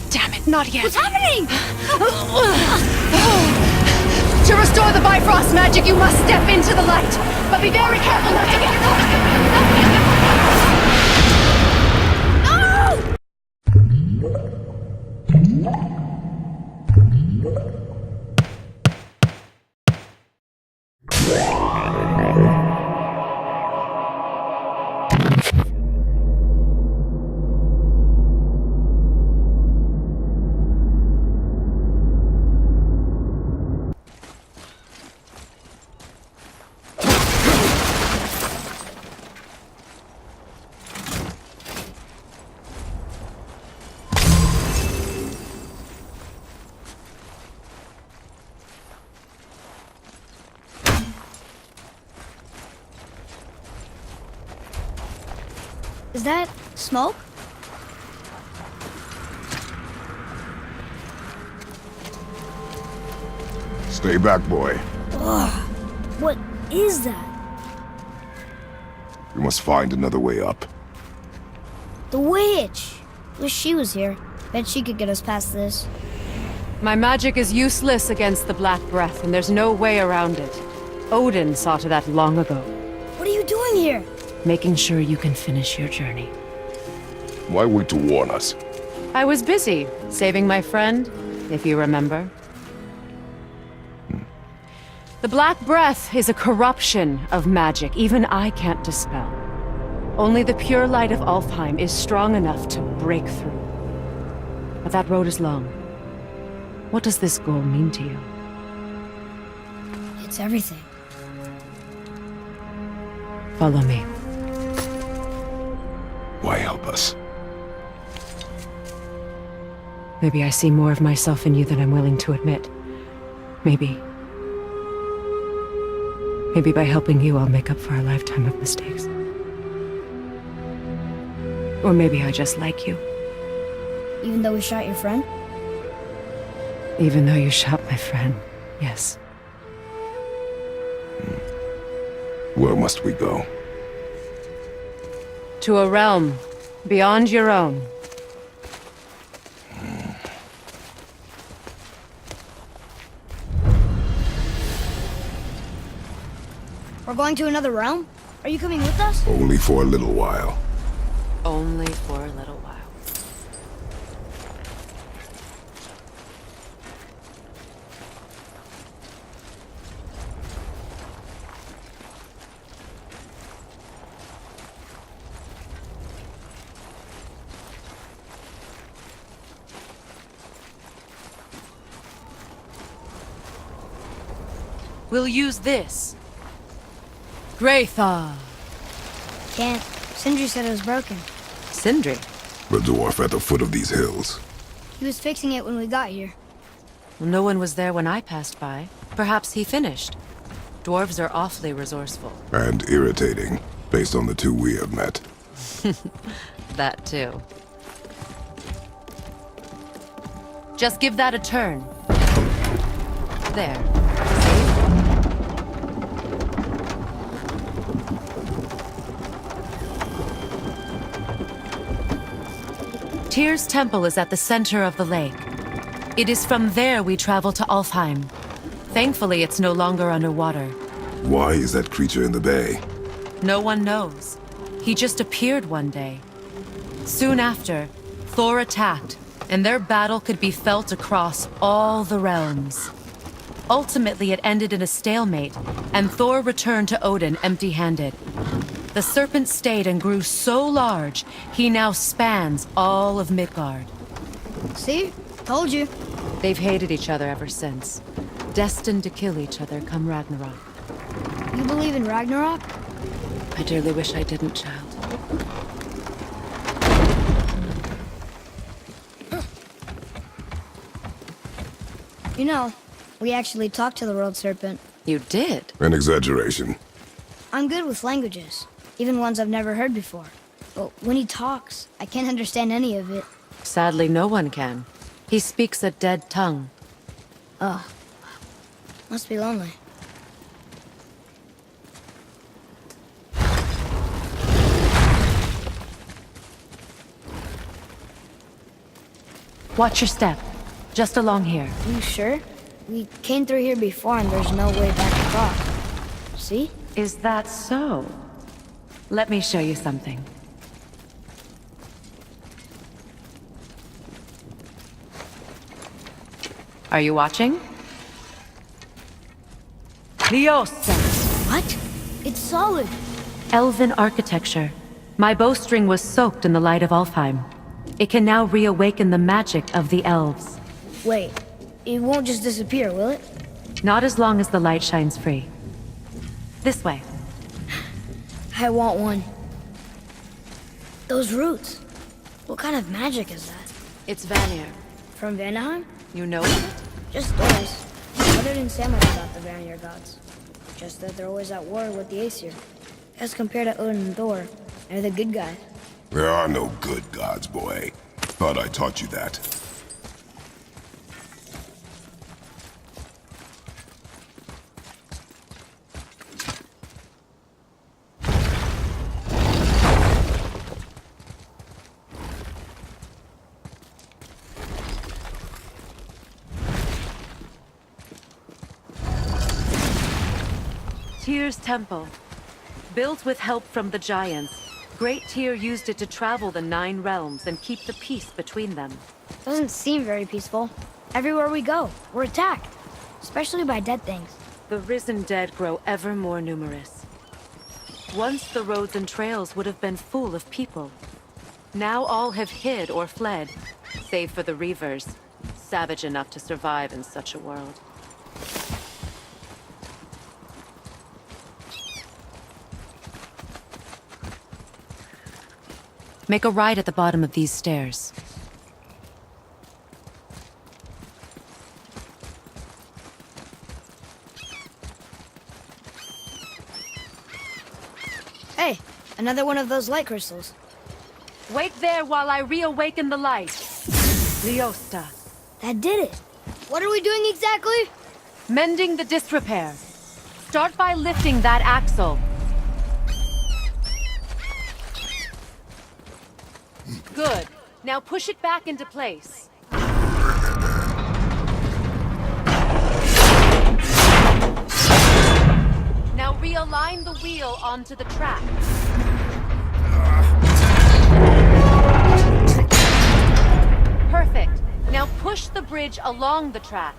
Damn it, not yet. What's happening? To restore the Bifrost magic, you must step into the light. But be very careful not to get Is that smoke? Stay back, boy. What is that? We must find another way up. The witch! Wish she was here. Bet she could get us past this. My magic is useless against the Black Breath, and there's no way around it. Odin saw to that long ago. What are you doing here? Making sure you can finish your journey. Why wait to warn us? I was busy, saving my friend, if you remember. The Black Breath is a corruption of magic even I can't dispel. Only the pure light of Alfheim is strong enough to break through. But that road is long. What does this goal mean to you? It's everything. Follow me. Why help us? Maybe I see more of myself in you than I'm willing to admit. Maybe by helping you, I'll make up for a lifetime of mistakes. Or maybe I just like you. Even though we shot your friend? Even though you shot my friend, yes. Where must we go? To a realm beyond your own. We're going to another realm? Are you coming with us? Only for a little while. Only for a little while. We'll use this. Graythaw. Can't. Sindri said it was broken. Sindri. The dwarf at the foot of these hills. He was fixing it when we got here. Well, no one was there when I passed by. Perhaps he finished. Dwarves are awfully resourceful. And irritating, based on the two we have met. That too. Just give that a turn. There. Tyr's temple is at the center of the lake. It is from there we travel to Alfheim. Thankfully, it's no longer underwater. Why is that creature in the bay? No one knows. He just appeared one day. Soon after, Thor attacked, and their battle could be felt across all the realms. Ultimately, it ended in a stalemate, and Thor returned to Odin empty-handed. The serpent stayed and grew so large, he now spans all of Midgard. See? Told you. They've hated each other ever since, destined to kill each other come Ragnarok. You believe in Ragnarok? I dearly wish I didn't, child. You know, we actually talked to the World Serpent. You did? An exaggeration. I'm good with languages, even ones I've never heard before. But when he talks, I can't understand any of it. Sadly, no one can. He speaks a dead tongue. Ugh. Must be lonely. Watch your step. Just along here. You sure? We came through here before and there's no way back across. See? Is that so? Let me show you something. Are you watching? Liosa! What? It's solid. Elven architecture. My bowstring was soaked in the light of Alfheim. It can now reawaken the magic of the elves. Wait, it won't just disappear, will it? Not as long as the light shines free. This way. I want one. Those roots. What kind of magic is that? It's Vanir. From Vanaheim? You know it? Just stories. What did say much about the Vanir gods? Just that they're always at war with the Aesir. As compared to Odin and Thor, they're the good guys. There are no good gods, boy. Thought I taught you that. Tyr's temple. Built with help from the giants, Great Tyr used it to travel the 9 realms and keep the peace between them. Doesn't seem very peaceful. Everywhere we go, we're attacked. Especially by dead things. The risen dead grow ever more numerous. Once the roads and trails would have been full of people. Now all have hid or fled, save for the Reavers, savage enough to survive in such a world. Make a right at the bottom of these stairs. Hey, another one of those light crystals. Wait there while I reawaken the light. Liosta. That did it. What are we doing exactly? Mending the disrepair. Start by lifting that axle. Good. Now push it back into place. Now realign the wheel onto the track. Perfect. Now push the bridge along the track.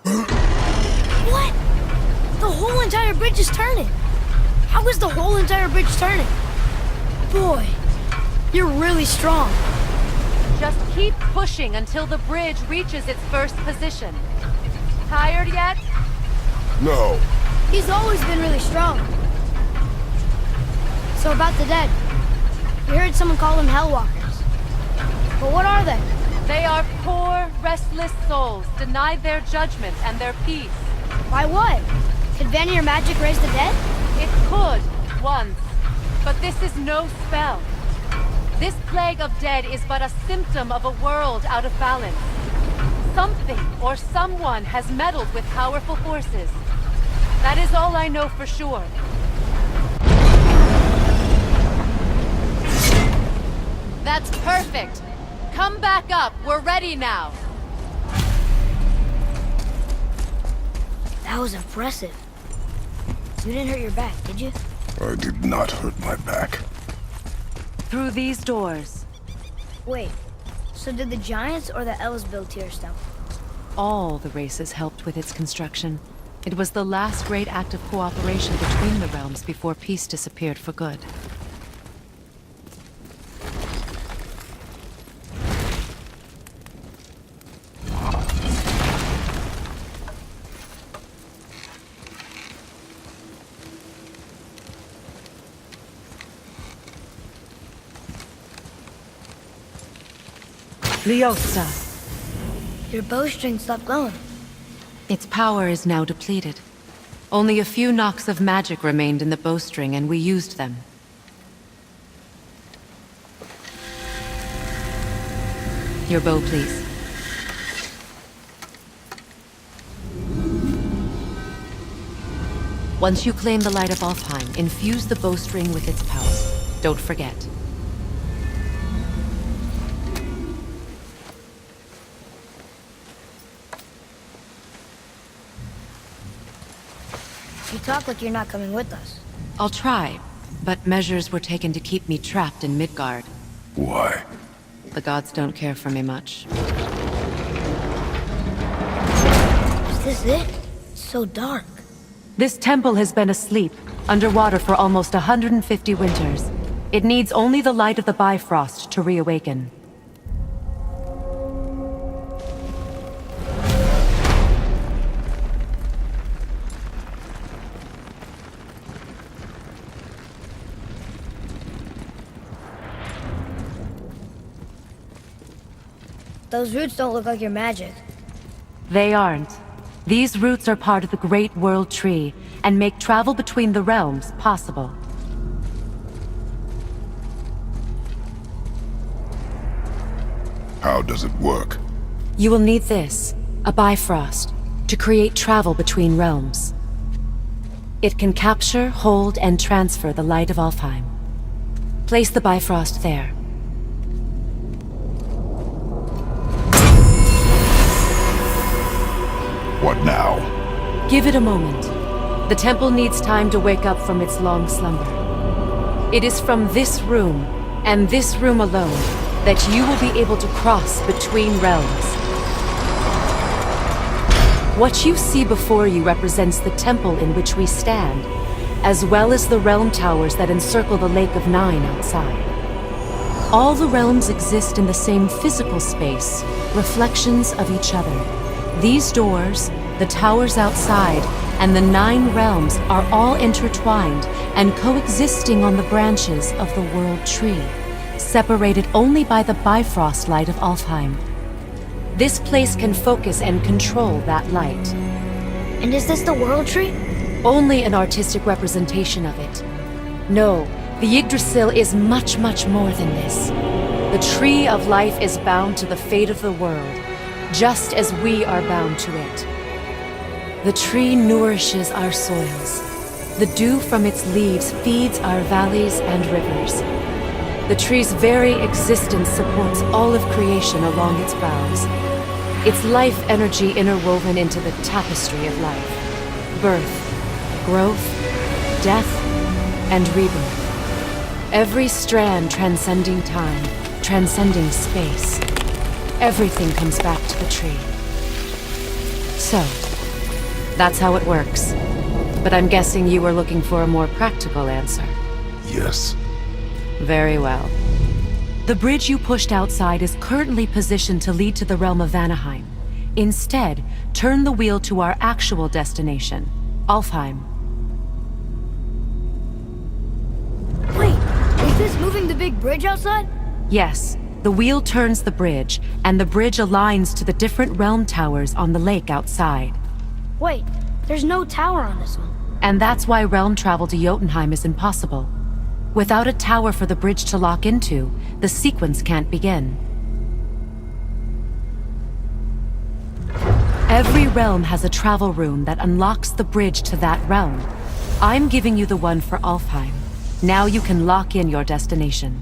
What? The whole entire bridge is turning. How is the whole entire bridge turning? Boy, you're really strong. Just keep pushing until the bridge reaches its first position. Tired yet? No. He's always been really strong. So about the dead. We heard someone call them Hellwalkers. But what are they? They are poor, restless souls, denied their judgment and their peace. By what? Could Vanir magic raise the dead? It could, once. But this is no spell. This plague of dead is but a symptom of a world out of balance. Something or someone has meddled with powerful forces. That is all I know for sure. That's perfect. Come back up. We're ready now. That was impressive. You didn't hurt your back, did you? I did not hurt my back. Through these doors. Wait, so did the Giants or the Elves build Tyr's temple? All the races helped with its construction. It was the last great act of cooperation between the realms before peace disappeared for good. Liosa. Your bowstring stopped glowing. Its power is now depleted. Only a few knocks of magic remained in the bowstring, and we used them. Your bow, please. Once you claim the Light of Alfheim, infuse the bowstring with its power. Don't forget. You talk like you're not coming with us. I'll try, but measures were taken to keep me trapped in Midgard. Why? The gods don't care for me much. Is this it? It's so dark. This temple has been asleep, underwater for almost 150 winters. It needs only the light of the Bifrost to reawaken. Those roots don't look like your magic. They aren't. These roots are part of the Great World Tree, and make travel between the realms possible. How does it work? You will need this, a Bifrost, to create travel between realms. It can capture, hold, and transfer the light of Alfheim. Place the Bifrost there. What now? Give it a moment. The temple needs time to wake up from its long slumber. It is from this room, and this room alone, that you will be able to cross between realms. What you see before you represents the temple in which we stand, as well as the realm towers that encircle the Lake of Nine outside. All the realms exist in the same physical space, reflections of each other. These doors, the towers outside, and the 9 realms are all intertwined and coexisting on the branches of the World Tree, separated only by the Bifrost light of Alfheim. This place can focus and control that light. And is this the World Tree? Only an artistic representation of it. No, the Yggdrasil is much, much more than this. The Tree of Life is bound to the fate of the world, just as we are bound to it. The tree nourishes our soils. The dew from its leaves feeds our valleys and rivers. The tree's very existence supports all of creation along its boughs. Its life energy interwoven into the tapestry of life. Birth, growth, death, and rebirth. Every strand transcending time, transcending space. Everything comes back to the tree. So, that's how it works. But I'm guessing you were looking for a more practical answer. Yes. Very well. The bridge you pushed outside is currently positioned to lead to the realm of Vanaheim. Instead, turn the wheel to our actual destination, Alfheim. Wait, is this moving the big bridge outside? Yes, the wheel turns the bridge, and the bridge aligns to the different realm towers on the lake outside. Wait, there's no tower on this one. And that's why realm travel to Jotunheim is impossible. Without a tower for the bridge to lock into, the sequence can't begin. Every realm has a travel room that unlocks the bridge to that realm. I'm giving you the one for Alfheim. Now you can lock in your destination.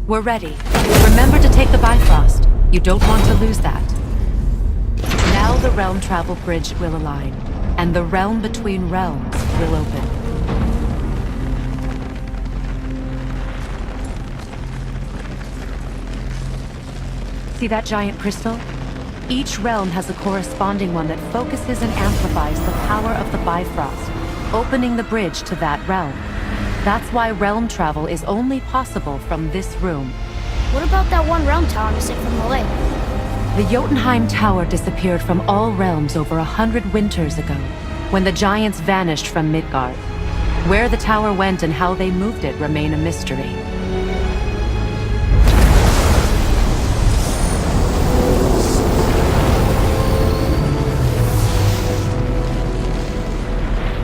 We're ready. Remember to take the Bifrost. You don't want to lose that. Now the realm travel bridge will align, and the realm between realms will open. See that giant crystal? Each realm has a corresponding one that focuses and amplifies the power of the Bifrost, opening the bridge to that realm. That's why realm travel is only possible from this room. What about that one realm tower missing from the lake? The Jotunheim Tower disappeared from all realms over 100 winters ago, when the giants vanished from Midgard. Where the tower went and how they moved it remain a mystery.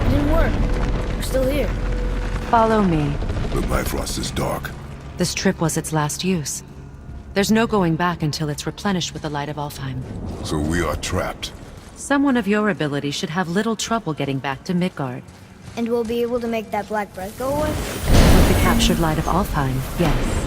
It didn't work. We're still here. Follow me. The Bifrost is dark. This trip was its last use. There's no going back until it's replenished with the light of Alfheim. So we are trapped. Someone of your ability should have little trouble getting back to Midgard. And we'll be able to make that black breath go away? With the captured light of Alfheim, yes.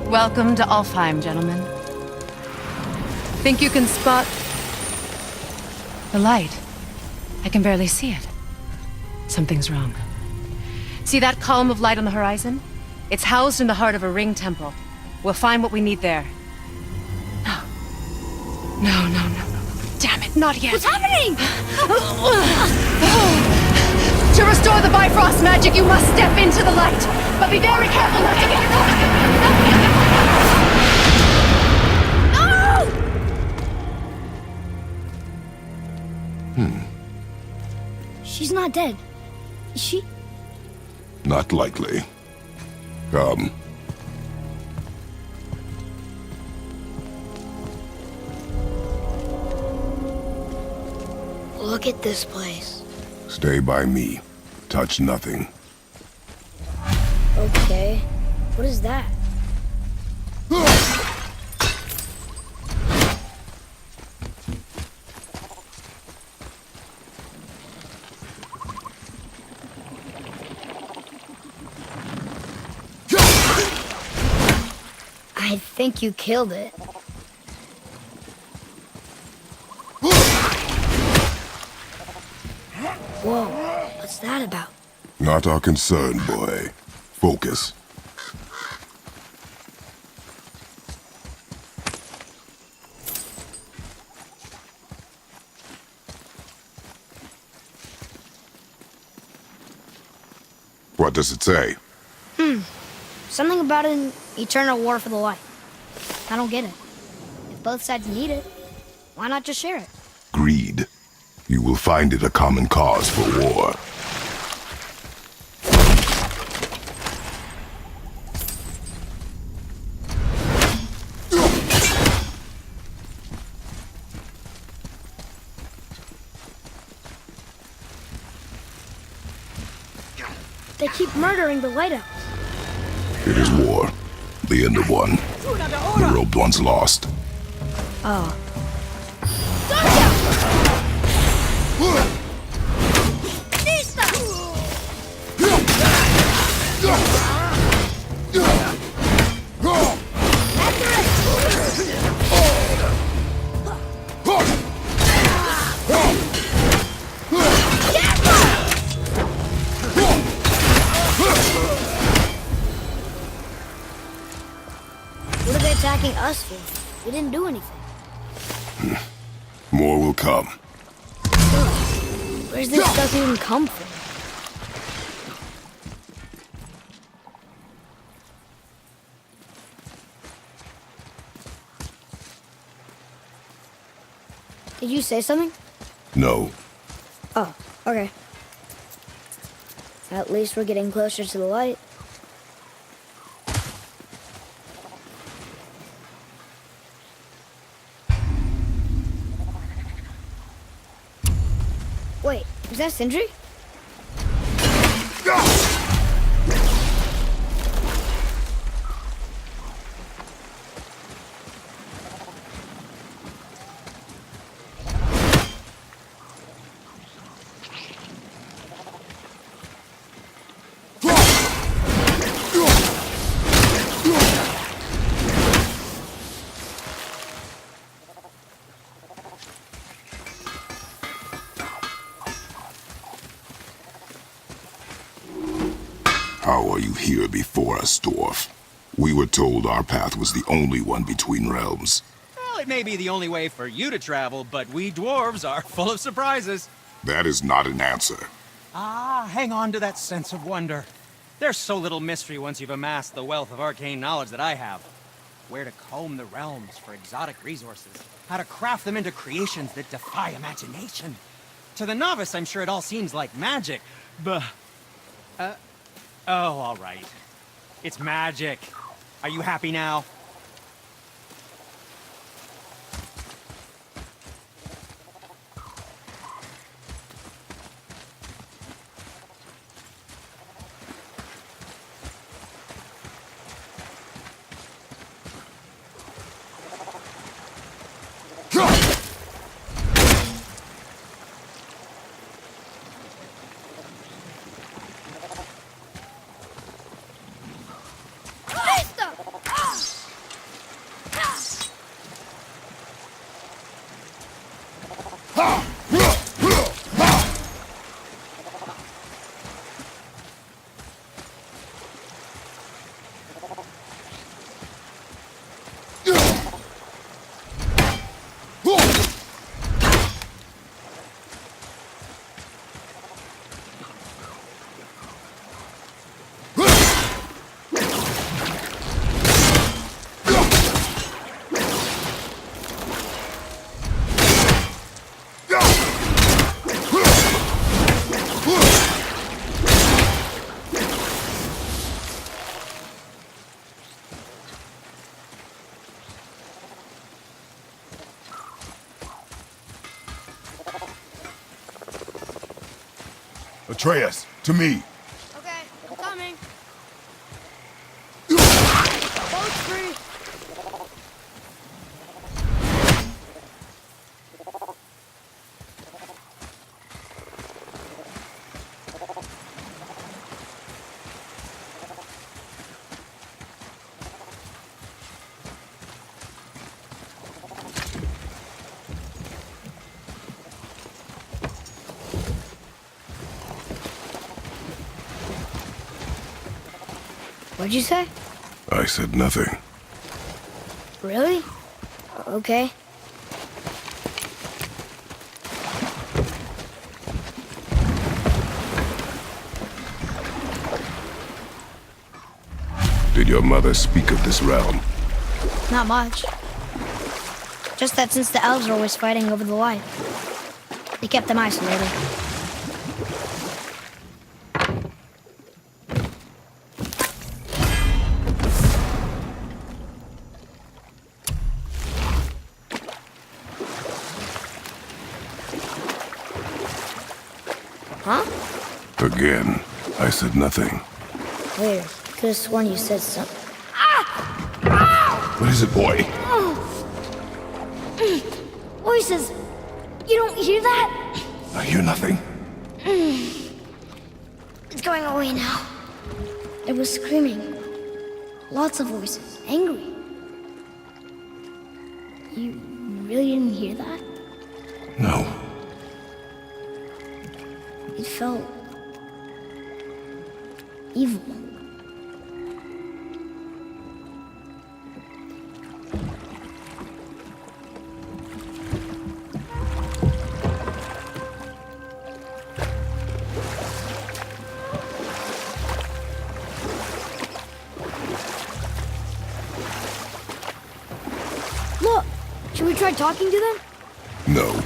Welcome to Alfheim, gentlemen. Think you can spot the light? I can barely see it. Something's wrong. See that column of light on the horizon? It's housed in the heart of a ring temple. We'll find what we need there. No. No. Damn it, not yet. What's happening? To restore the Bifrost magic, you must step into the light. But be very careful not to get No! She's not dead. Is she? Not likely. Come. Look at this place. Stay by me. Touch nothing. Okay. What is that? I think you killed it. Whoa, what's that about? Not our concern, boy. Focus. What does it say? Something about an eternal war for the light. I don't get it. If both sides need it, why not just share it? Greed. You will find it a common cause for war. They keep murdering the lighthouse. It is war. The end of one. The robed one's lost. Oh. What are they attacking us for? We didn't do anything. More will come. Where's this stuff even come from? Did you say something? No. Oh, okay. At least we're getting closer to the light. Wait, is that Sindri? How are you here before us, dwarf? We were told our path was the only one between realms. Well, it may be the only way for you to travel, but we dwarves are full of surprises. That is not an answer. Ah, hang on to that sense of wonder. There's so little mystery once you've amassed the wealth of arcane knowledge that I have. Where to comb the realms for exotic resources. How to craft them into creations that defy imagination. To the novice, I'm sure it all seems like magic, but... oh, all right. It's magic. Are you happy now? Atreus, to me. Okay, I'm coming. Boat's free. What'd you say? I said nothing. Really? Okay. Did your mother speak of this realm? Not much. Just that since the elves are always fighting over the light, they kept them isolated. Huh? Again, I said nothing. Weird. Could have sworn you said something. What is it, boy? Voices! You don't hear that? I hear nothing. It's going away now. It was screaming. Lots of voices. Angry. You really didn't hear that? No. It felt evil. Look, should we try talking to them? No.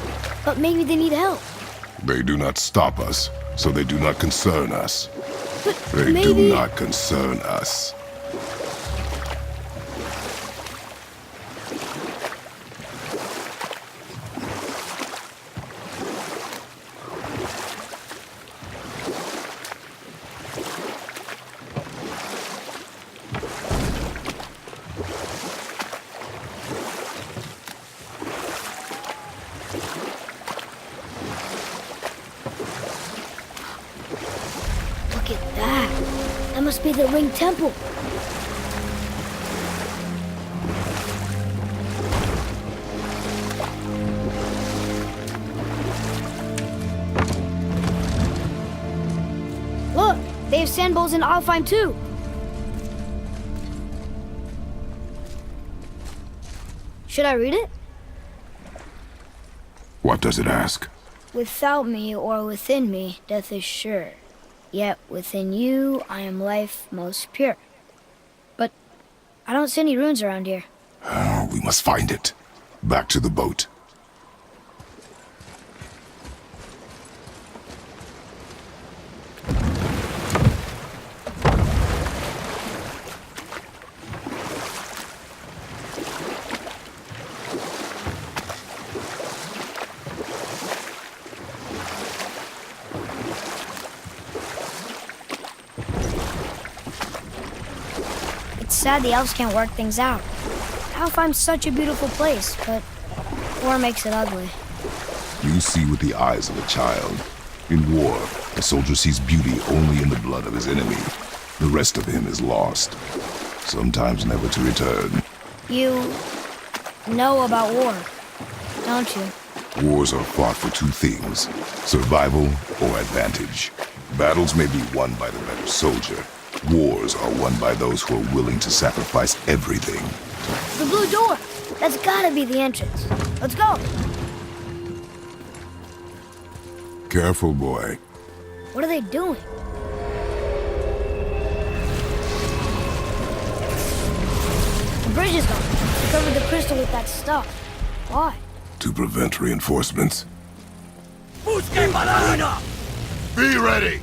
But maybe they need help. They do not stop us, so they do not concern us. But They maybe... do not concern us. Look at that. That must be the Ring Temple. Look, they have sand bowls in Alfheim too. Should I read it? What does it ask? Without me or within me, death is sure. Yet within you, I am life most pure. But I don't see any runes around here. Oh, we must find it. Back to the boat. It's sad the elves can't work things out. Alfheim's such a beautiful place, but war makes it ugly. You see with the eyes of a child. In war, a soldier sees beauty only in the blood of his enemy. The rest of him is lost, sometimes never to return. You know about war, don't you? Wars are fought for two things, survival or advantage. Battles may be won by the better soldier. Wars are won by those who are willing to sacrifice everything. The blue door! That's gotta be the entrance. Let's go! Careful, boy. What are they doing? The bridge is gone. They covered the crystal with that stuff. Why? To prevent reinforcements. Busque Paladino! Be ready!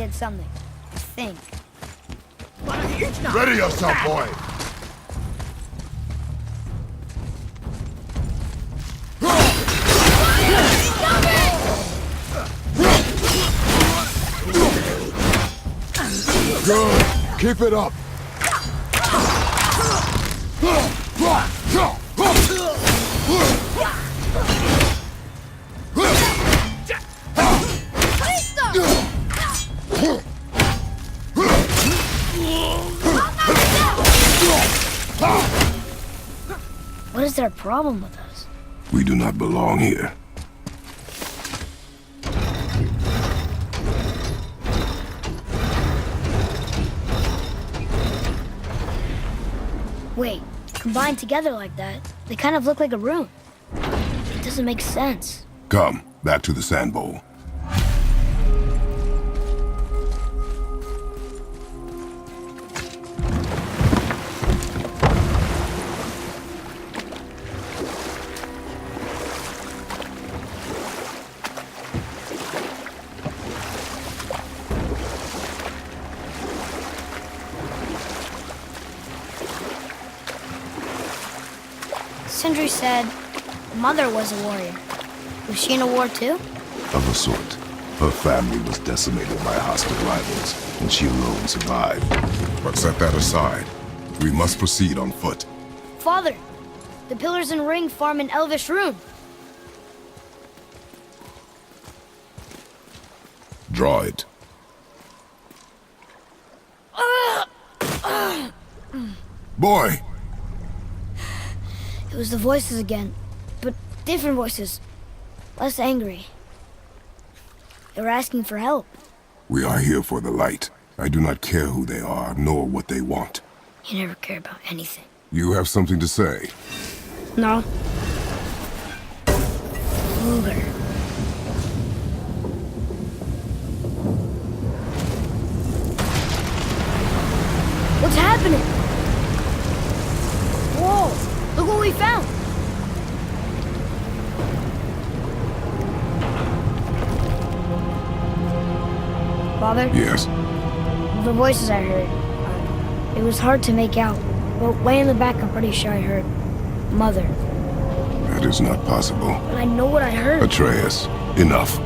did something. I think. Ready yourself, boy! Good. Keep it up. What is their problem with us? We do not belong here. Wait, combined together like that, they kind of look like a room. It doesn't make sense. Come, back to the sand bowl. Sindri said Mother was a warrior. Was she in a war too? Of a sort. Her family was decimated by hostile rivals, and she alone survived. But set that aside. We must proceed on foot. Father, the pillars and ring form an elvish rune. Draw it. Boy! It was the voices again, but different voices. Less angry. They were asking for help. We are here for the light. I do not care who they are, nor what they want. You never care about anything. You have something to say? No. Luger. What's happening? Whoa! Look what we found! Father? Yes. The voices I heard. It was hard to make out. But way in the back, I'm pretty sure I heard Mother. That is not possible. But I know what I heard. Atreus, enough.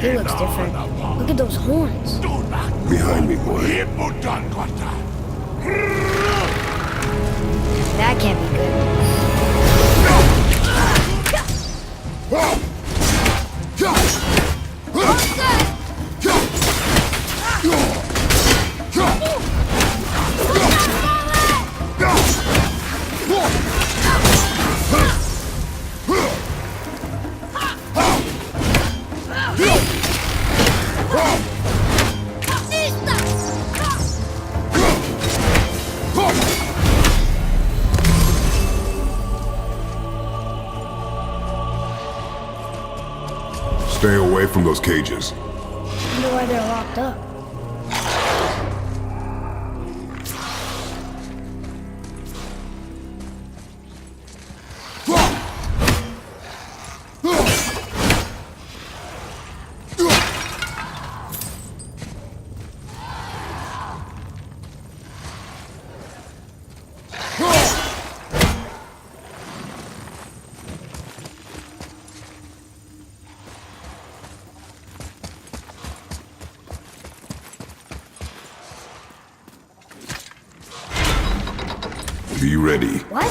He looks different. Look at those horns. Behind me, boy. That can't be good. Stay away from those cages. Wonder why they're locked up. Be ready. What?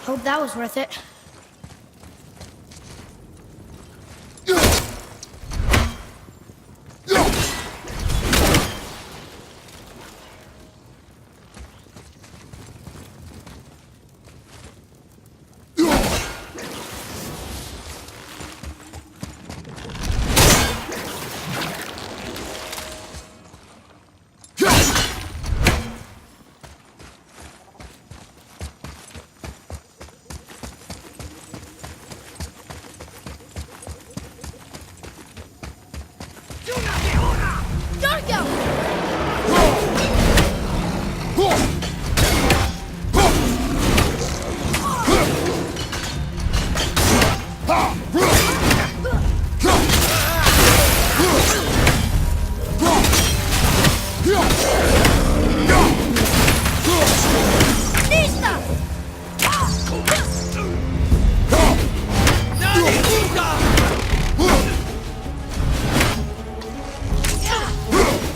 Hope that was worth it. Darko!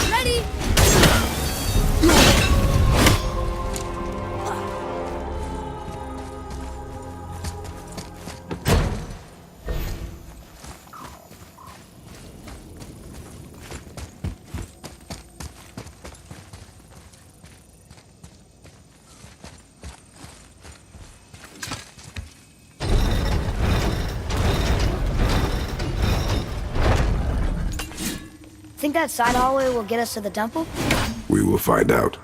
Ready? Think that side hallway will get us to the temple? We will find out.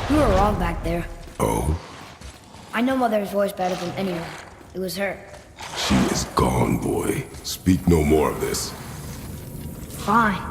You were wrong back there. Oh, I know Mother's voice better than anyone. It was her. she is gone, boy. Speak no more of this. Fine.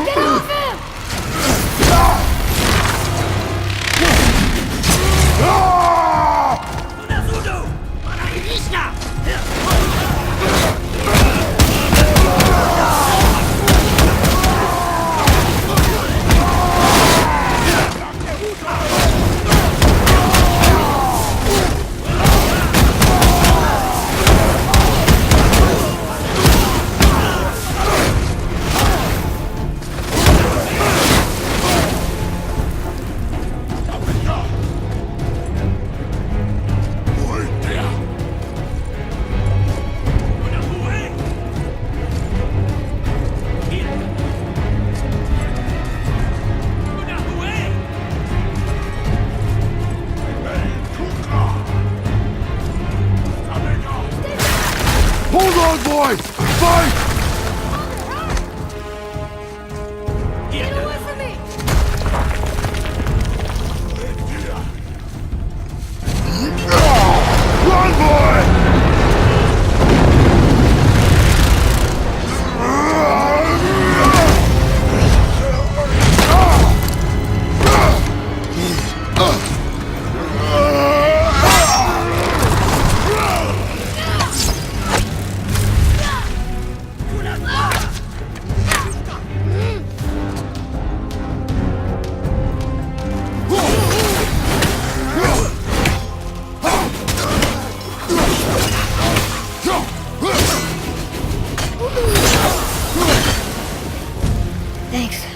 Get off him! Hold on, boy! Fight! Get away from me! Run, boy! Thanks.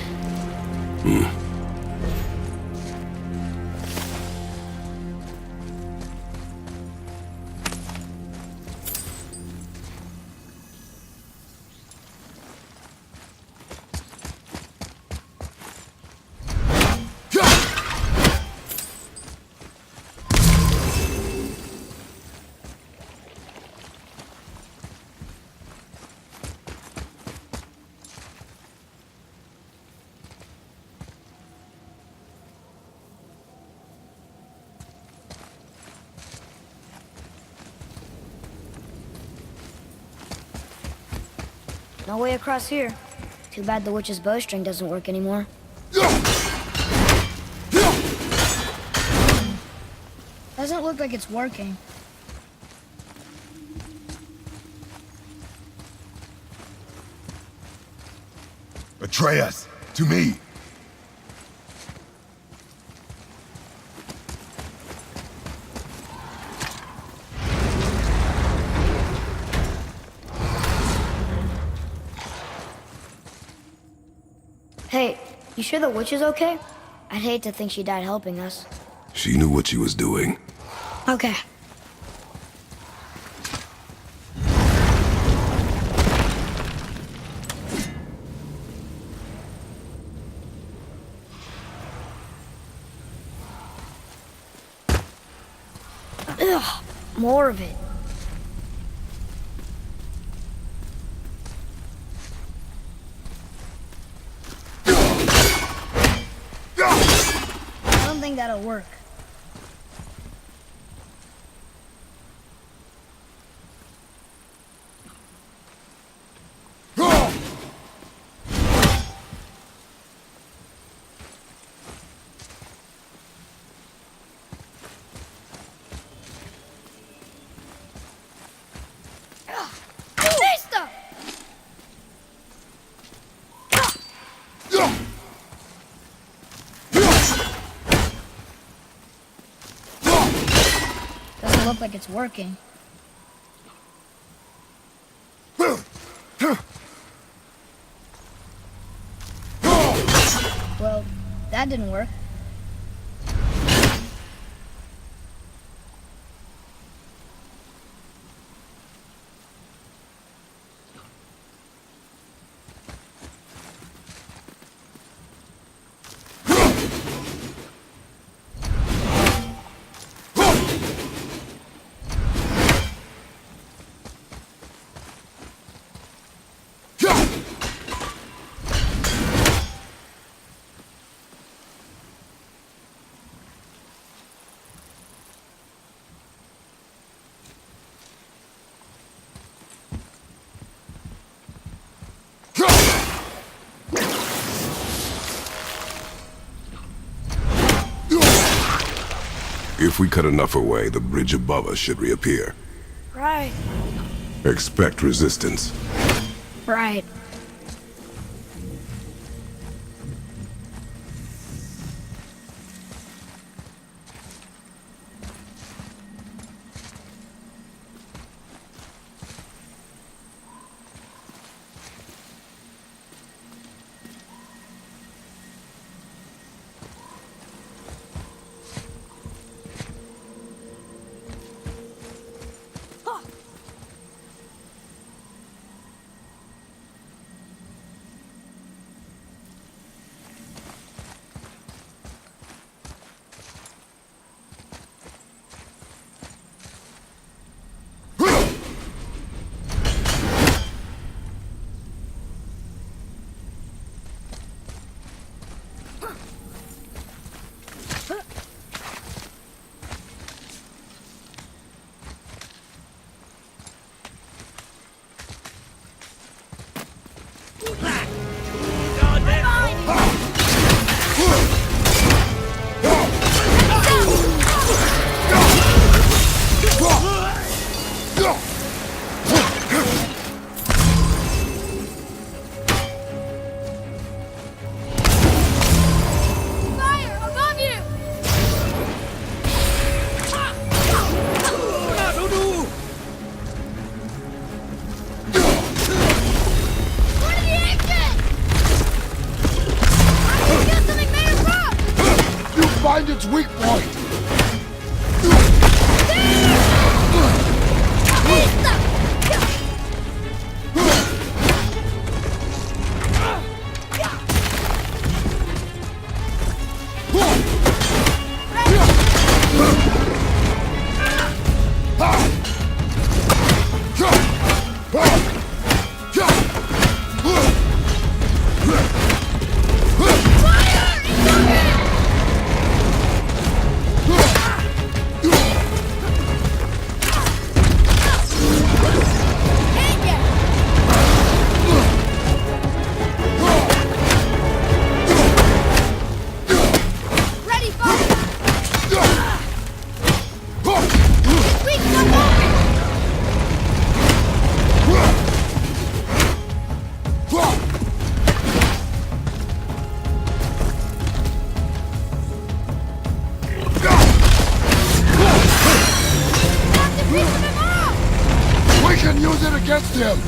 No way across here. Too bad the witch's bowstring doesn't work anymore. Doesn't look like it's working. Atreus, to me! You sure the witch is okay? I'd hate to think she died helping us. She knew what she was doing. Okay. Ugh, more of it. I don't think that'll work. Doesn't look like it's working. Well, that didn't work. If we cut enough away, the bridge above us should reappear. Right. Expect resistance. Right. Find its weak point! Use it against him!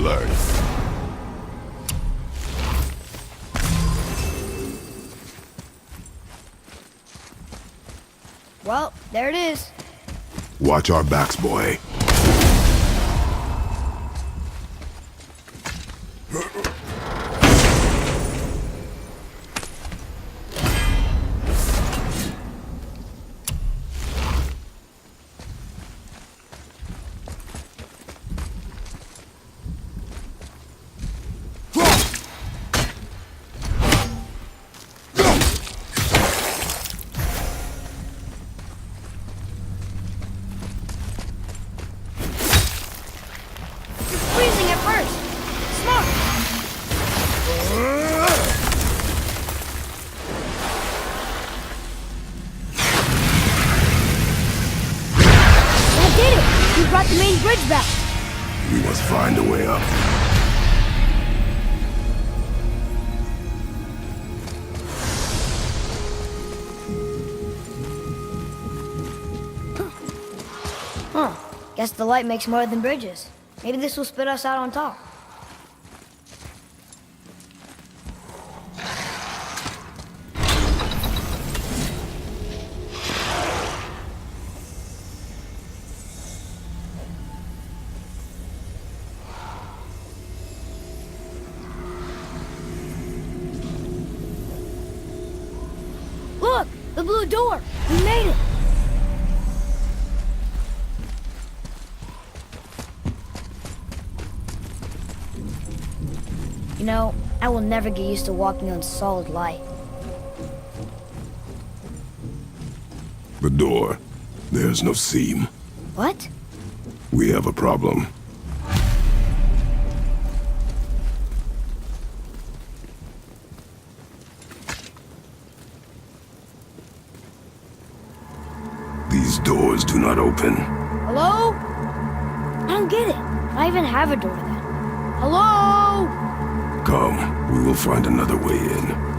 alert. Well, there it is. Watch our backs, boy. You're freezing at first. Smart. That did it. You brought the main bridge back. We must find a way up. Huh. Guess the light makes more than bridges. Maybe this will spit us out on top. Look! The blue door! We made it! You know, I will never get used to walking on solid light. The door. There's no seam. What? We have a problem. These doors do not open. Hello? I don't get it. I even have a door then. Hello? Come, we will find another way in.